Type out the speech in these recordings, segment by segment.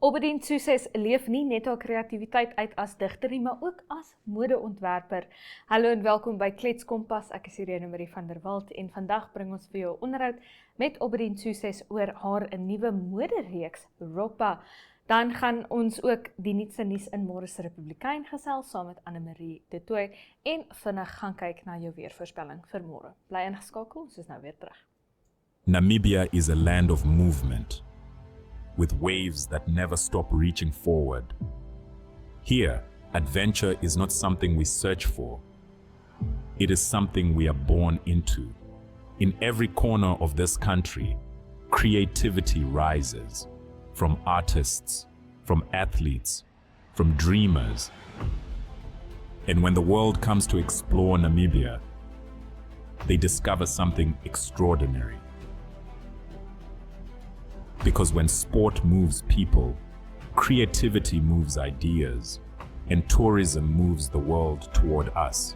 Obedien Sooses leef nie net haar kreatiwiteit uit as digter nie, maar ook as modeontwerper. Hallo en welkom by Klets Kompas. Ek is Irene Marie van der Walt en vandag bring ons vir jou onderhoud met Obedien Sooses oor haar 'n nuwe modereeks, Ropa. Dan gaan ons ook die nuutste nuus in Môre se Republikein gesels saam met Anne-Marie de Tooy en vinnig gaan kyk na jou weervoorspelling vir môre. Bly ingeskakel, ons is nou weer terug. Namibia is a land of movement, with waves that never stop reaching forward. Here, adventure is not something we search for. It is something we are born into. In every corner of this country, creativity rises, from artists, from athletes, from dreamers. And when the world comes to explore Namibia, they discover something extraordinary. Because when sport moves people, creativity moves ideas, and tourism moves the world toward us.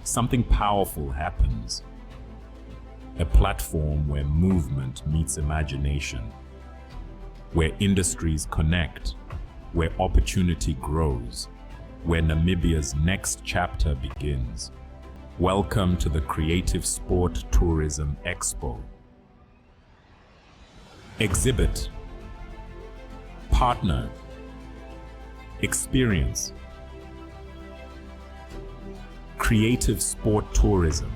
Something powerful happens. A platform where movement meets imagination, where industries connect, where opportunity grows, where Namibia's next chapter begins. Welcome to the Creative Sport Tourism Expo. Exhibit, partner, experience. Creative Sport Tourism.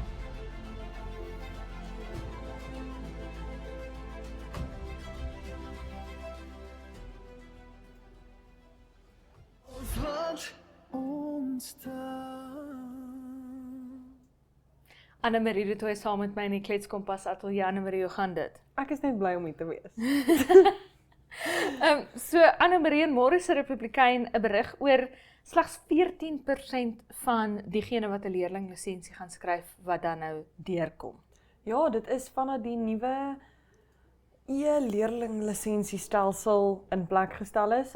Anne-Marie de Tooy saam met my in die Klets Kompas ateljee. Anne-Marie, hoe gaan dit? Ek is net bly om hier te wees. So Anne-Marie en Môre se Republikein 'n berig oor slegs 14% van diegene wat 'n leerlinglisensie gaan skryf wat dan nou deurkom. Ja, dit is vanaf die nuwe e-leerlinglisiensiestelsel in plek gestel is.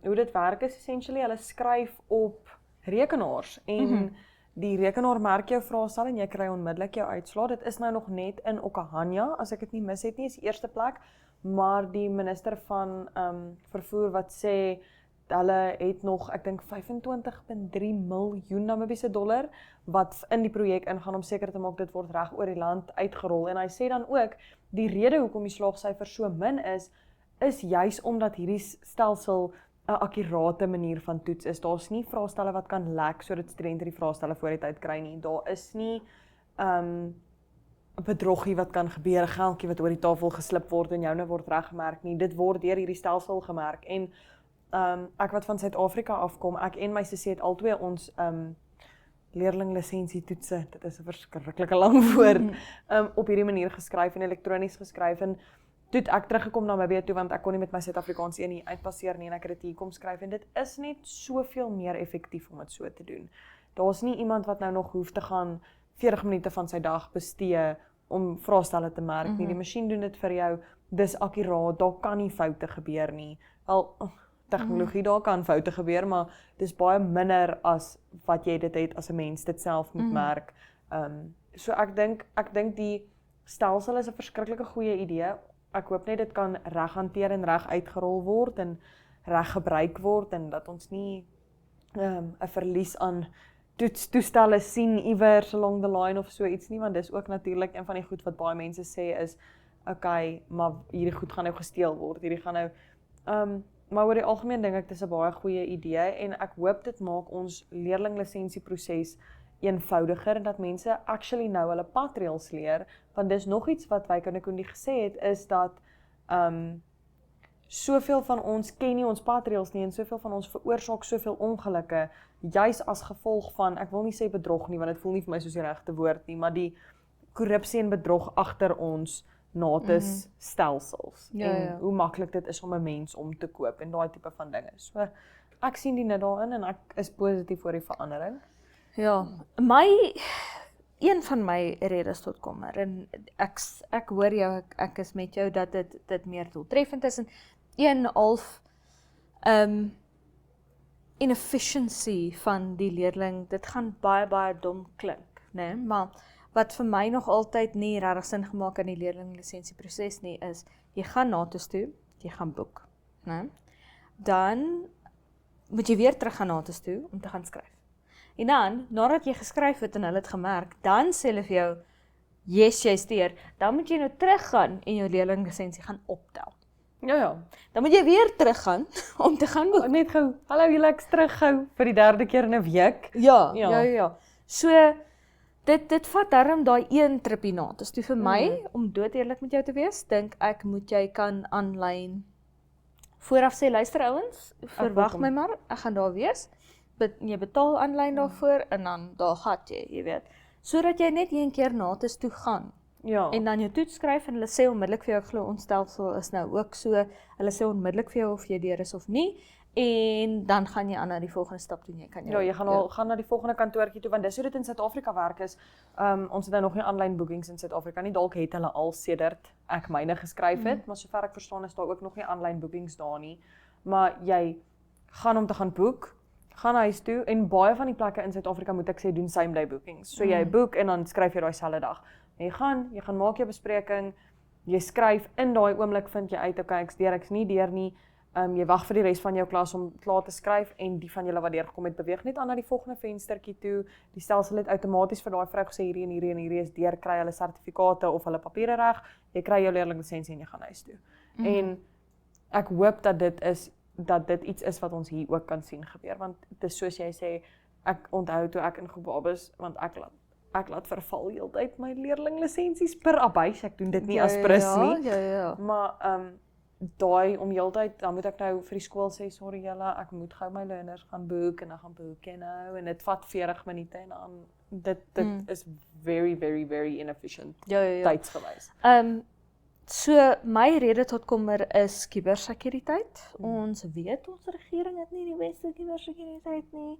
Hoe dit werk is essentially, hulle skryf op rekenaars en die rekenaar merk jou vraestel en jy kry onmiddellik jou uitslae. Dit is nou nog net in Okahanya, as ek dit nie mis het nie, is die eerste plek, maar die minister van vervoer wat sê, hulle het nog, ek dink 25.3 miljoen Namibiese dollar, wat in die projek ingaan om seker te maak dit word reg oor die land uitgerol. En hy sê dan ook, die rede hoekom die slaagsyfer so min is juis omdat hierdie stelsel 'n akkurate manier van toets is. Daar's nie vraestelle wat kan lek sodat studente die vraestelle voor die tyd kry nie. Daar is nie 'n bedroggie wat kan gebeur, 'n geldjie wat oor die tafel geslip word en joune word reggemerk nie. Dit word deur hierdie stelsel gemerk. En ek wat van Suid-Afrika afkom, ek en my sussie het albei ons leerlinglisensie toetse, dit is 'n verskriklike lang woord, op hierdie manier geskryf en elektronies geskryf. En toe ek teruggekom na Namibia toe, want ek kon nie met my Suid-Afrikaanse een nie uitpasseer nie en ek het dit hier kom skryf en dit is net soveel meer effektief om dit so te doen. Daar's nie iemand wat nou nog hoef te gaan 40 minute van sy dag bestee om vraestelle te merk nie. Die masjien doen dit vir jou, dis akkuraat, daar kan nie foute gebeur nie. Wel, tegnologie, daar kan foute gebeur, maar dis baie minder as wat jy dit het as 'n mens dit self moet merk. So ek dink die stelsel is 'n verskriklike goeie idee. Ek hoop net dit kan reg hanteer en reg uitgerol word en reg gebruik word en dat ons nie 'n verlies aan toestelle sien iewers along the line of so iets nie, want dis ook natuurlik een van die goed wat baie mense sê is, okay, maar hierdie goed gaan nou gesteel word, hierdie gaan nou, maar oor die algemeen dink ek dis 'n baie goeie idee en ek hoop dit maak ons leerlinglisensie-proses eenvoudiger en dat mense actually nou hulle padreëls leer, want dis nog iets wat Wyk-Inekundie gesê het, is dat soveel van ons ken nie ons padreëls nie en soveel van ons veroorsaak soveel ongelukke, juis as gevolg van, ek wil nie sê bedrog nie, want dit voel nie vir my soos die regte woord nie, maar die korrupsie en bedrog agter ons NATIS stelsels en hoe maklik dit is om 'n mens om te koop en daai tipe van dinge. So ek sien die nut daarin en ek is positief oor die verandering. Ja, een van my redes tot kommer en ek hoor jou, ek is met jou dat dit meer doeltreffend is en een half inefficiency van die leerling, dit gaan baie dom klink, né? Maar wat vir my nog altyd nie regtig sin gemaak in die leerlinglisiensieproses nie, is jy gaan NATIS toe, jy gaan boek, né? Dan moet jy weer terug gaan Nates toe om te gaan skryf. En dan, nadat jy geskryf het en hulle het gemerk, dan sê hulle vir jou, yes, jy steur, dan moet jy nou teruggaan en jou leerlinglisensie gaan optel. Ja. Dan moet jy weer teruggaan om te gaan boek. Net gou, hallo julle, ek's terug gou vir die 3de keer in 'n week. Ja. So, dit vat darm daai een tripie Nates toe vir my, om dood eerlik met jou te wees, dink ek moet jy kan aanlyn vooraf sê, luister ouens, verwag my maar, ek gaan daar wees, jy betaal aanlyn daarvoor, en dan daar gat jy weet, sodat jy net een keer Nates toe gaan, Ja. en dan jou toets skryf, en hulle sê onmiddellik vir jou, ek glo ons stelsel is nou ook so, hulle sê onmiddellik vir jou of jy deur is of nie, en dan gaan jy aan na die volgende stap toe, jy kan Ja, jy gaan na die volgende kantoortjie toe, want dis hoe dit in Suid-Afrika werk is. Ons het nou nog nie aanlyn boekings in Suid-Afrika nie, dalk het hulle al sedert ek myne geskryf het, maar sover ek verstaan is daar ook nog nie aanlyn boekings daar nie. Maar jy gaan om te gaan boek, gaan huis toe, en baie van die plekke in Suid-Afrika moet ek sê doen same day bookings. So jy boek en dan skryf jy daai selfde dag. En jy gaan maak jou bespreking, jy skryf in daai oomblik vind jy uit, okay, ek's nie deur nie. Jy wag vir die res van jou klas om klaar te skryf en die van julle wat deurgekom het beweeg net aan na die volgende venstertjie toe. Die stelsel het outomaties vir daai vrou gesê hierdie en hierdie en hierdie is deur, kry hulle sertifikate of hulle papiere reg, jy kry jou leerlinglisensie en jy gaan huis toe. En ek hoop dat dit iets is wat ons hier ook kan sien gebeur, want dit is soos jy sê, ek onthou toe ek in Gebabes, want ek laat verval heeltyd my leerlinglisensies per abuis, ek doen dit nie as prins nie. Ja. Maar daai om heeltyd, dan moet ek nou vir die skool sê, sorry julle, ek moet gou my learners gaan boek, en dan gaan boek jy nou, en dit vat 40 minute, en dan, dit is very, very, very inefficient, tydsgewys. So, my rede tot kommer is kubersekuriteit. Ons weet, ons regering het nie die beste kubersekuriteit nie.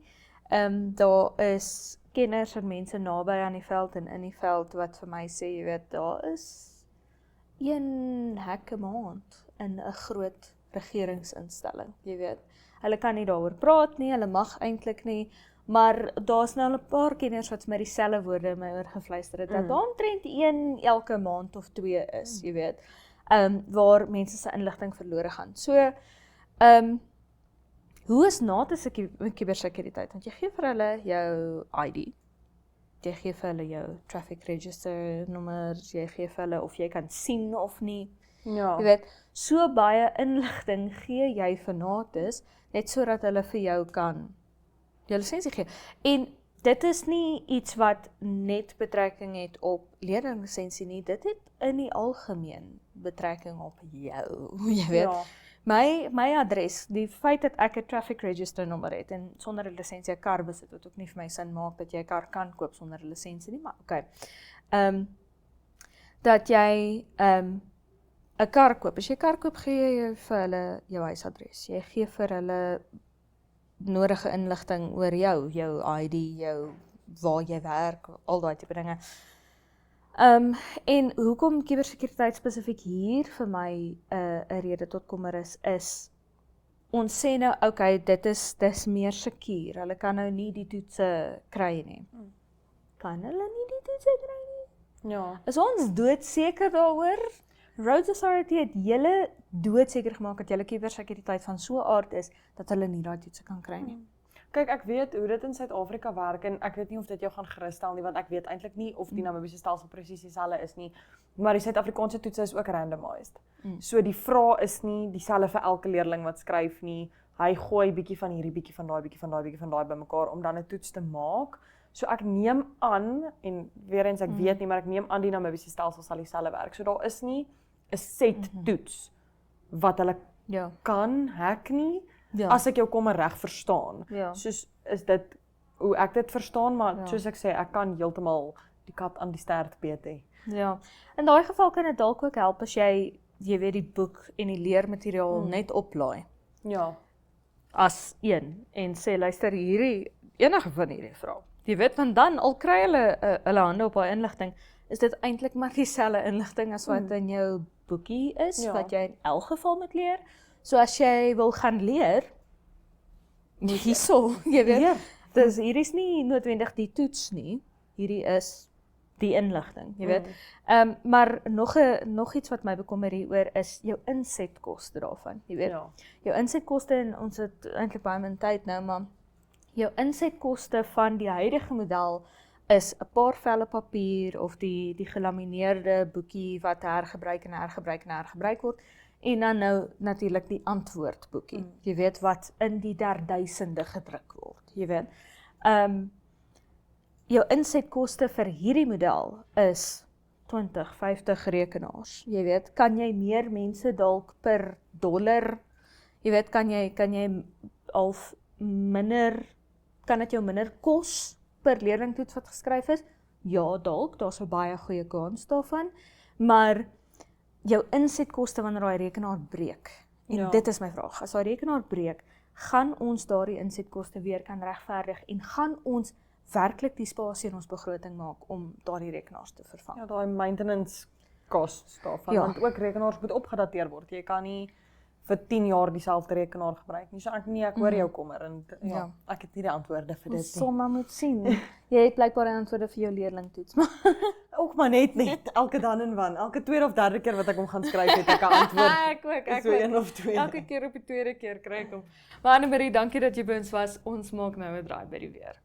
Daar is kenners en mense naby aan die veld en in die veld, wat vir my sê, jy weet, daar is 1 hek 'n maand in 'n groot regeringsinstelling, jy weet. Hulle kan nie daaroor praat nie, hulle mag eintlik nie, maar daar's nou 'n paar kenners wat my dieselfde woorde my oorgefluister het, dat daar omtrent 1 elke maand of 2 is, jy weet, waar mense se inligting verlore gaan. So, hoe is Nates se kubersekuriteit? Want jy gee vir hulle jou ID, jy gee vir hulle jou traffic register nommer, jy gee vir hulle of jy kan sien of nie. Ja. Jy weet, so baie inligting gee jy vir Nates, net sodat hulle vir jou kan jou lisensie gee. En dit is nie iets wat net betrekking het op leerlinglisensie nie, dit het in die algemeen betrekking op jou, jy weet. Ja. My adres, die feit dat ek 'n traffic register nommer het en sonder 'n lisensie 'n kar besit, wat ook nie vir my sin maak dat jy 'n kar kan koop sonder 'n lisensie nie, maar okay. Dat jy 'n kar koop. As jy 'n kar koop, gee jy vir hulle jou huisadres. Jy gee vir hulle nodige inligting oor jou ID, waar jy werk, al daai tipe dinge. En hoekom kubersekuriteit spesifiek hier vir my 'n rede tot kommer is ons sê nou, okay, dis meer sekuur. Hulle kan nou nie die toetse kry nie. Kan hulle nie die toetse kry nie? Ja. Is ons doodseker daaroor? Road Authority het julle doodseker gemaak dat julle kubersekuriteit van so 'n aard is dat hulle nie daai toetse kan kry nie. Kyk, ek weet hoe dit in Suid-Afrika werk en ek weet nie of dit jou gaan gerusstel nie, want ek weet eintlik nie of die Namibiese stelsel presies dieselfde is nie, maar die Suid-Afrikaanse toetse is ook randomized. So die vrae is nie dieselfde vir elke leerling wat skryf nie. Hy gooi bietjie van hierdie, bietjie van daai, bietjie van daai, bietjie van daai bymekaar om dan 'n toets te maak. So ek neem aan, en weer eens ek weet nie, maar ek neem aan die Namibiese stelsel sal dieselfde werk. So daar is nie 'n set toets wat hulle kan hack nie, as ek jou kommer reg verstaan. Soos is dit hoe ek dit verstaan, maar soos ek sê, ek kan heeltemal die kat aan die stert beet hê. Ja, in daai geval kan dit dalk ook help as jy weet die boek en die leermateriaal net oplaai. Ja. As een en sê luister enige van hierdie vrae. Jy weet, want dan al kry hulle hande op daai inligting, is dit eintlik maar dieselfde inligting as wat in jou boekie is, wat jy in elk geval moet leer. So as jy wil gaan leer, hierso, jy weet, hierdie is nie noodwendig die toets nie, hierdie is die inligting, jy weet. Maar nog iets wat my bekommer hieroor is jou insetkoste daarvan, jy weet. Ja. Jou insetkoste, en ons het eintlik baie min tyd nou, maar jou insetkoste van die huidige model is 'n paar velle papier of die gelamineerde boekie wat hergebruik word, en dan nou natuurlik die antwoordboekie, jy weet, wat in die derduisende gedruk word, jy weet. Jou insetkoste vir hierdie model is 20, 50 rekenaars, jy weet, kan jy meer mense dalk per dollar, jy weet, kan jy half minder, kan dit jou minder kos per leerlingtoets wat geskryf is? Ja, dalk, daar's 'n baie goeie kans daarvan, maar jou insetkoste wanneer daai rekenaar breek, en dit is my vraag, as daai rekenaar breek, gaan ons daardie insetkoste weer kan regverdig, en gaan ons werklik die spasie in ons begroting maak om daardie rekenaars te vervang? Ja, daai maintenance costs daarvan, want ook rekenaars moet opgedateer word. Jy kan nie vir 10 jaar dieselfde rekenaar gebruik nie. So ek hoor jou kommer, en ja, ek het nie die antwoorde vir dit Ons sal maar moet sien. Jy het blykbaar die antwoorde vir jou leerlingtoets, maar ook maar net elke dan en wan. Elke tweede of derde keer wat ek hom gaan skryf, het ek 'n antwoord. ek so een of twee. Elke keer op die tweede keer kry ek hom. Maar Annemarie, dankie dat jy by ons was. Ons maak nou 'n draai by die weer.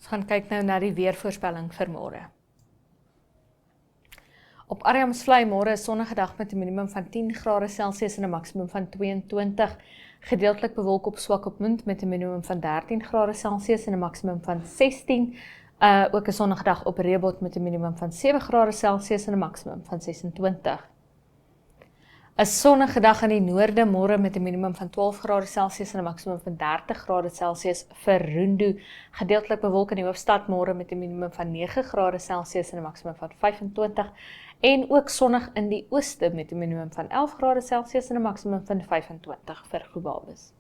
Ons gaan kyk nou na die weervoorspelling vir môre. Op Arnhem-Vlei môre is sonnige dag met 'n minimum van 10 grade Celsius en 'n maksimum van 22. Gedeeltelik bewolk op swak op Munt met 'n minimum van 13 grade Celsius en 'n maksimum van 16. Ook 'n sonnige dag op Reebot met 'n minimum van 7 grade Celsius en 'n maksimum van 26. 'n Sonnige dag in die noorde môre met 'n minimum van 12 grade Celsius en 'n maksimum van 30 grade Celsius vir Rundu. Gedeeltelik bewolk in die hoofstad môre met 'n minimum van 9 grade Celsius en 'n maksimum van 25. En ook sonnig in die ooste met 'n minimum van 11 grade Celsius en 'n maksimum van 25 vir Gobabis.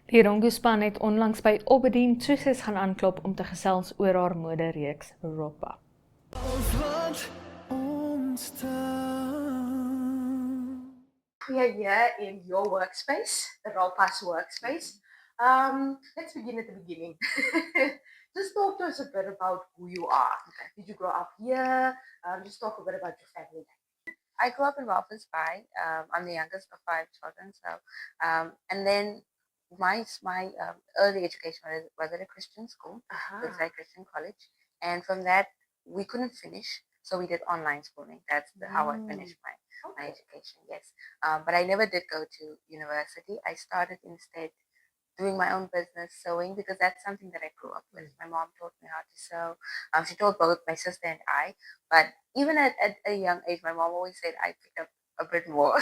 Die Rongo-span het onlangs by Obedien Tsuses gaan aanklop om te gesels oor haar modereeks Europa. We are here in your workspace, the Ropa's workspace. Let's begin at the beginning. Just talk to us a bit about who you are. Did you grow up here? Just talk a bit about your family. I grew up in Walvis Bay. I'm the youngest of 5 children. And then my early education was at a Christian school, Woodside Christian College. And from that, we couldn't finish, so we did online schooling. That's how I finished my education, yes. But I never did go to university. I started instead doing my own business, sewing, because that's something that I grew up with. My mom taught me how to sew. She taught both my sister and I. But even at a young age, my mom always said I picked up a bit more.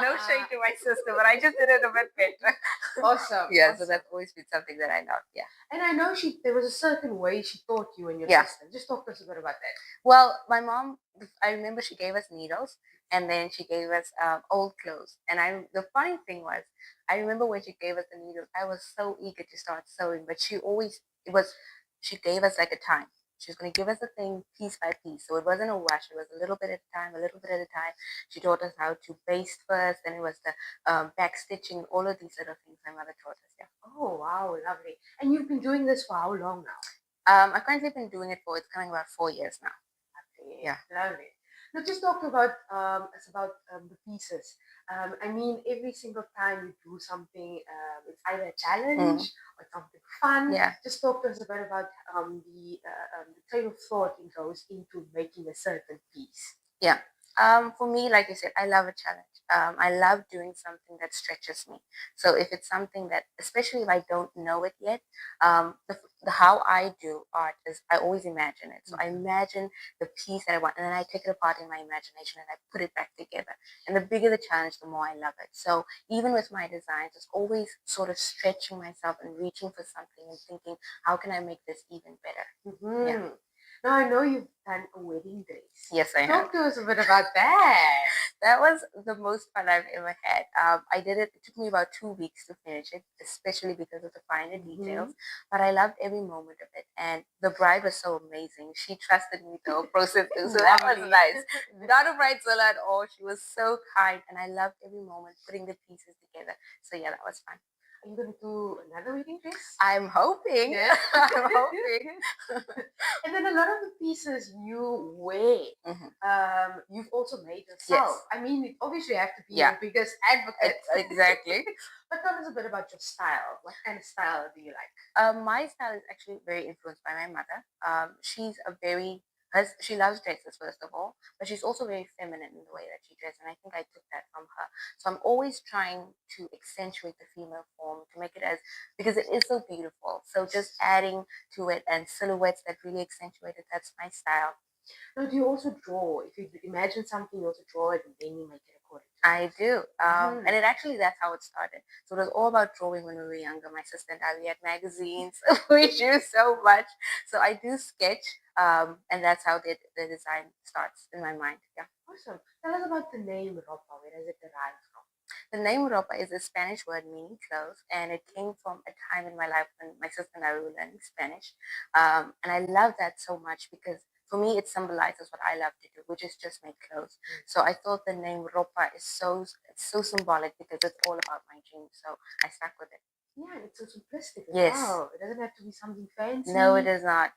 No shade to my sister, but I just did it a bit better. Awesome. Yeah, awesome. so that's always been something that I love. Yeah. And I know there was a certain way she taught you and your Yeah. sister. Just talk to us a bit about that. Well, my mom, I remember she gave us needles and then she gave us old clothes. And the funny thing was, I remember when she gave us the needles, I was so eager to start sewing, but she gave us like a time. She was going to give us a thing piece by piece. So it wasn't a rush. It was a little bit at a time, a little bit at a time. She taught us how to baste first, and it was the back stitching, all of these little things my mother taught us. Yeah. Oh, wow, lovely. And you've been doing this for how long now? I've currently been doing it it's coming about 4 years now. Lovely. Yeah. Lovely. Now, just talk about the pieces. I mean, every single time you do something, it's either a challenge or something fun. Yeah. Just talk to us a bit about the train of thought it goes into making a certain piece. Yeah. For me, like you said, I love a challenge. I love doing something that stretches me. So if it's something that, especially if I don't know it yet, the how I do art is I always imagine it. So I imagine the piece that I want, and then I take it apart in my imagination and I put it back together. And the bigger the challenge, the more I love it. So even with my designs, it's always sort of stretching myself and reaching for something and thinking, how can I make this even better? Mm-hmm. Yeah. Now, I know you've done a wedding dress. Yes, I have. Talk to us a bit about that. That was the most fun I've ever had. I did it. It took me about 2 weeks to finish it, especially because of the finer details. But I loved every moment of it, and the bride was so amazing. She trusted me the whole process too, so that was nice. Not a bridezilla at all. She was so kind, and I loved every moment putting the pieces together. So yeah, that was fun. Are you going to do another wedding dress? I'm hoping. Yeah. I'm hoping. And then a lot of the pieces you wear, you've also made yourself. Yes. I mean, you obviously have to be Yeah. your biggest advocate. Exactly. But tell us a bit about your style. What kind of style do you like? My style is actually very influenced by my mother. She's she loves dresses first of all, but she's also very feminine in the way that she dresses, and I think I took that from her. So I'm always trying to accentuate the female form to make it because it is so beautiful. So just adding to it and silhouettes that really accentuate it. That's my style. Now, do you also draw? If you imagine something, you also draw it and then you make it according to I do. And that's how it started. So it was all about drawing when we were younger. My sister and I, we had magazines. We drew so much. So I do sketch. And that's how the design starts in my mind. Yeah. Awesome. Tell us about the name Ropa. Where does it derive from? The name Ropa is a Spanish word meaning clothes, and it came from a time in my life when my sister and I were learning Spanish. And I love that so much because for me, it symbolizes what I love to do, which is just make clothes. So I thought the name Ropa is so symbolic because it's all about my dream. So I stuck with it. Yeah, it's so simplistic. Yes. Wow. It doesn't have to be something fancy. No, it is not.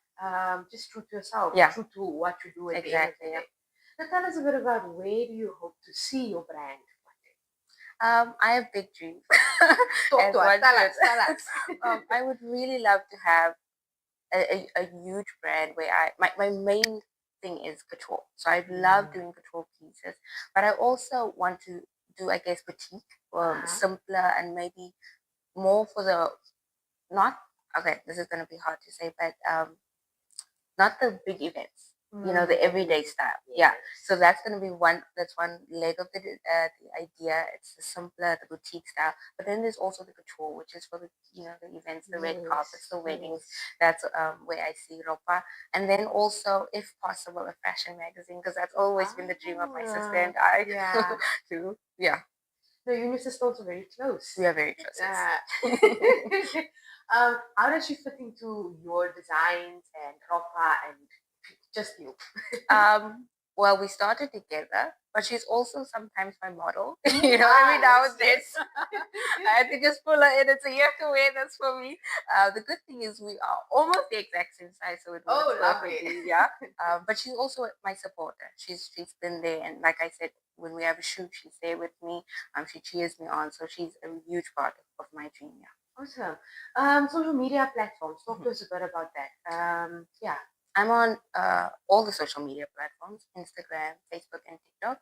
Just true to yourself. Yeah. True to what you do. Exactly. Yeah. Now tell us a bit about where do you hope to see your brand one day? I have big dreams. Talk to us. Tell us. I would really love to have a huge brand where my main thing is couture. So I love doing couture pieces, but I also want to do, I guess, boutique, simpler and maybe more for the this is going to be hard to say, but not the big events. The everyday style. Yeah. So that's going to be one leg of the idea. It's the simpler, the boutique style. But then there's also the couture, which is for the the events, the red carpets, the weddings. That's where I see Ropa. And then also, if possible, a fashion magazine, because that's always been the dream of my sister and I. Yeah. Too. Yeah. No, you and your sister also very close. We are very close. How does she fit into your designs and Ropa and just you? Well, we started together, but she's also sometimes my model. Every now and then. I had to just pull her in and say, you have to wear this for me. The good thing is we are almost the exact same size, so it works perfectly. Yeah. But she's also my supporter. She's been there, and like I said, when we have a shoot, she's there with me. She cheers me on, so she's a huge part of my dream. Yeah. Awesome. Social media platforms. Talk to us a bit about that. Yeah. I'm on all the social media platforms, Instagram, Facebook, and TikTok.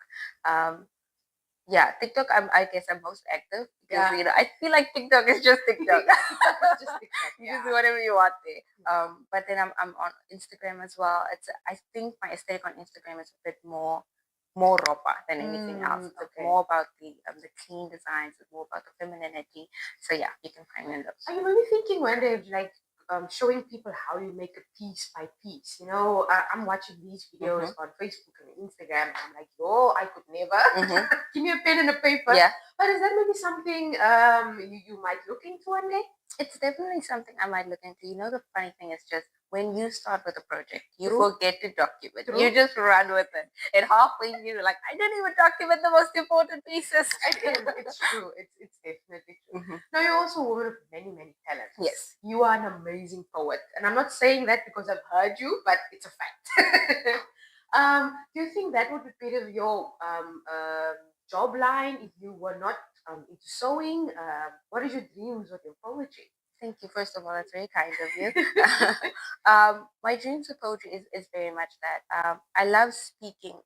TikTok, I guess I'm most active because Yeah. you know I feel like TikTok is just TikTok. It's just TikTok, You yeah. can do whatever you want there. But then I'm on Instagram as well. I think my aesthetic on Instagram is a bit more raw than anything else. It's Okay. more about the clean designs. It's more about the femininity. So yeah, you can find me in those. Are you maybe thinking one day of like showing people how you make a piece by piece? You know, I'm watching these videos on Facebook and Instagram, and I'm like, yo, I could never. Give me a pen and a paper. Yeah. But is that maybe something you might look into one day? It's definitely something I might look into. You know, the funny thing is just when you start with a project, you True. forget to document. True. You just run with it. And halfway you're like, I didn't even document the most important pieces. It's true. It's definitely true. Now you're also a woman of many talents. Yes. You are an amazing poet, and I'm not saying that because I've heard you, but it's a fact. Do you think that would be part of your job line if you were not into sewing? What are your dreams with your poetry? Thank you. First of all, that's very kind of you. My dreams of poetry is very much that. I love speaking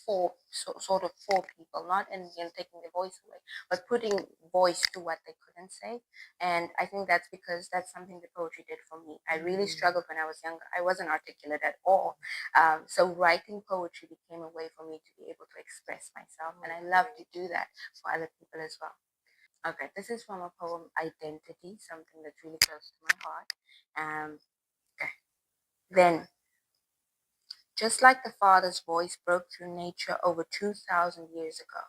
for sort of for people, not in taking the voice away, but putting voice to what they couldn't say. And I think that's because that's something that poetry did for me. I really struggled when I was younger. I wasn't articulate at all. So writing poetry became a way for me to be able to express myself. And I love to do that for other people as well. Okay, this is from a poem, Identity, something that's really close to my heart. Okay. Then, just like the Father's voice broke through nature over 2,000 years ago,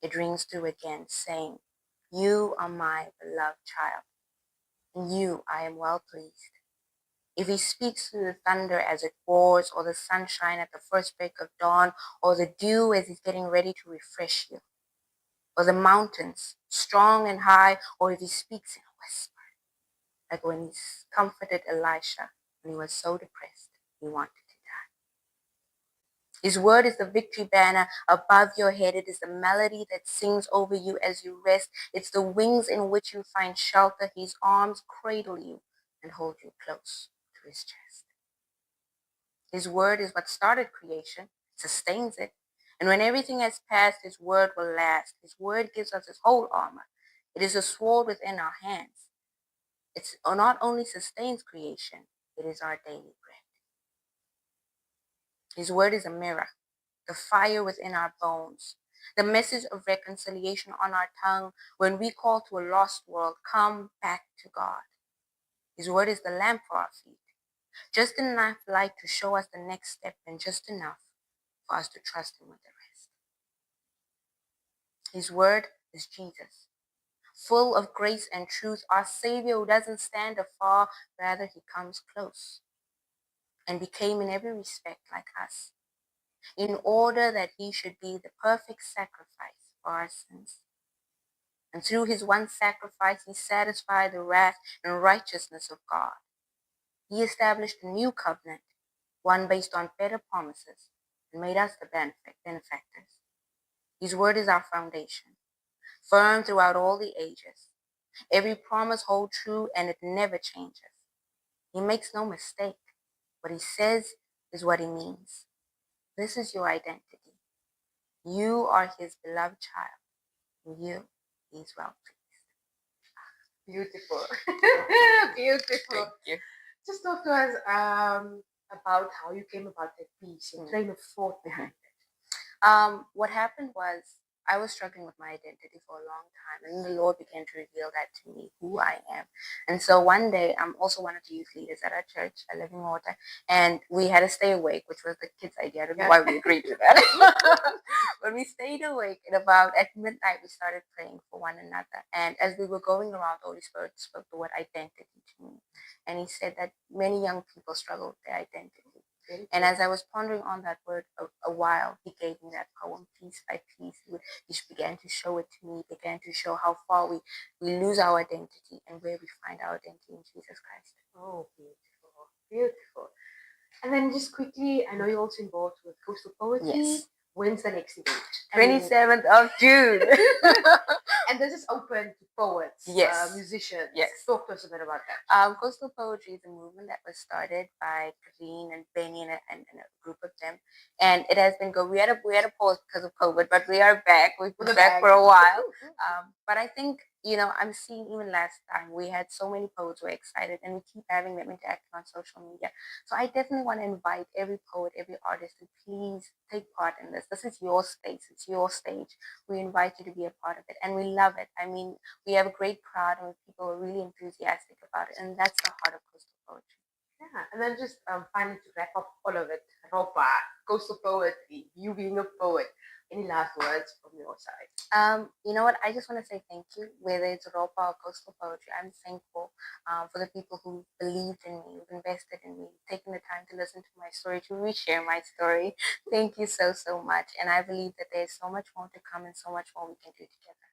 it rings through again, saying, You are my beloved child. In you I am well pleased. If he speaks through the thunder as it roars, or the sunshine at the first break of dawn, or the dew as he's getting ready to refresh you, or the mountains, strong and high, or if he speaks in a whisper, like when he comforted Elisha when he was so depressed he wanted to die. His word is the victory banner above your head. It is the melody that sings over you as you rest. It's the wings in which you find shelter. His arms cradle you and hold you close to his chest. His word is what started creation, sustains it. And when everything has passed, his word will last. His word gives us his whole armor. It is a sword within our hands. It not only sustains creation, it is our daily bread. His word is a mirror, the fire within our bones, the message of reconciliation on our tongue when we call to a lost world, come back to God. His word is the lamp for our feet, just enough light to show us the next step and just enough for us to trust him with the rest. His word is Jesus, full of grace and truth, our Savior who doesn't stand afar, rather he comes close and became in every respect like us, in order that he should be the perfect sacrifice for our sins. And through his one sacrifice, he satisfied the wrath and righteousness of God. He established a new covenant, one based on better promises, and made us the benefactors. His word is our foundation, firm throughout all the ages. Every promise holds true and it never changes. He makes no mistake. What he says is what he means. This is your identity. You are his beloved child. In you, he is well pleased. Beautiful. Beautiful. Thank you. Just talk to us about how you came about that piece, your train of thought behind it. What happened was I was struggling with my identity for a long time, and the Lord began to reveal that to me, who I am. And so one day, I'm also one of the youth leaders at our church, at Living Water, and we had to stay awake, which was the kids' idea. I don't know why we agreed to that. But we stayed awake, and at midnight, we started praying for one another. And as we were going around, the Holy Spirit spoke the word identity to me. And he said that many young people struggle with their identity. And as I was pondering on that word a while, he gave me that poem piece by piece. He began to show it to me, began to show how far we lose our identity and where we find our identity in Jesus Christ. Oh, beautiful. Beautiful. And then just quickly, I know you're also involved with Coastal Poetry. Yes. When's the next event? 27th of June. And this is open to poets, Yes. musicians. Yes. Talk to us a bit about that. Coastal poetry is a movement that was started by Green and Benny and a group of them, and it has been good. We had a pause because of COVID, but we are back. We've been back for a while. But I think I'm seeing even last time we had so many poets who were excited, and we keep having them interacting on social media. So I definitely want to invite every poet, every artist to please take part in this. This is your space. It's your stage. We invite you to be a part of it, and we love it. I mean, we have a great crowd and people are really enthusiastic about it, and that's the heart of coastal poetry. Yeah, and then just finally to wrap up all of it, Ropa, coastal poetry, you being a poet. Any last words from your side? You know what? I just want to say thank you. Whether it's Ropa or coastal poetry, I'm thankful for the people who believed in me, who invested in me, taking the time to listen to my story, to reshare my story. Thank you so, so much. And I believe that there's so much more to come and so much more we can do together.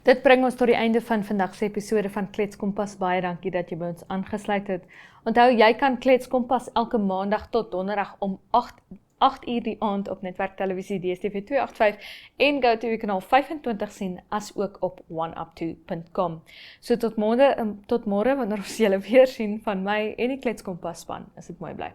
Dit bring ons tot die einde van vandag se episode van Klets Kompas. Baie dankie dat jy by ons aangesluit het. Onthou, jy kan Klets Kompas elke maandag tot donderdag om 8 uur die aand op Netwerk Televisie DStv 285 en GoTV kanaal 25 sien, as ook op oneup2.com. So tot môre wanneer ons julle weer sien van my en die Klets Kompas span. Is dit mooi bly.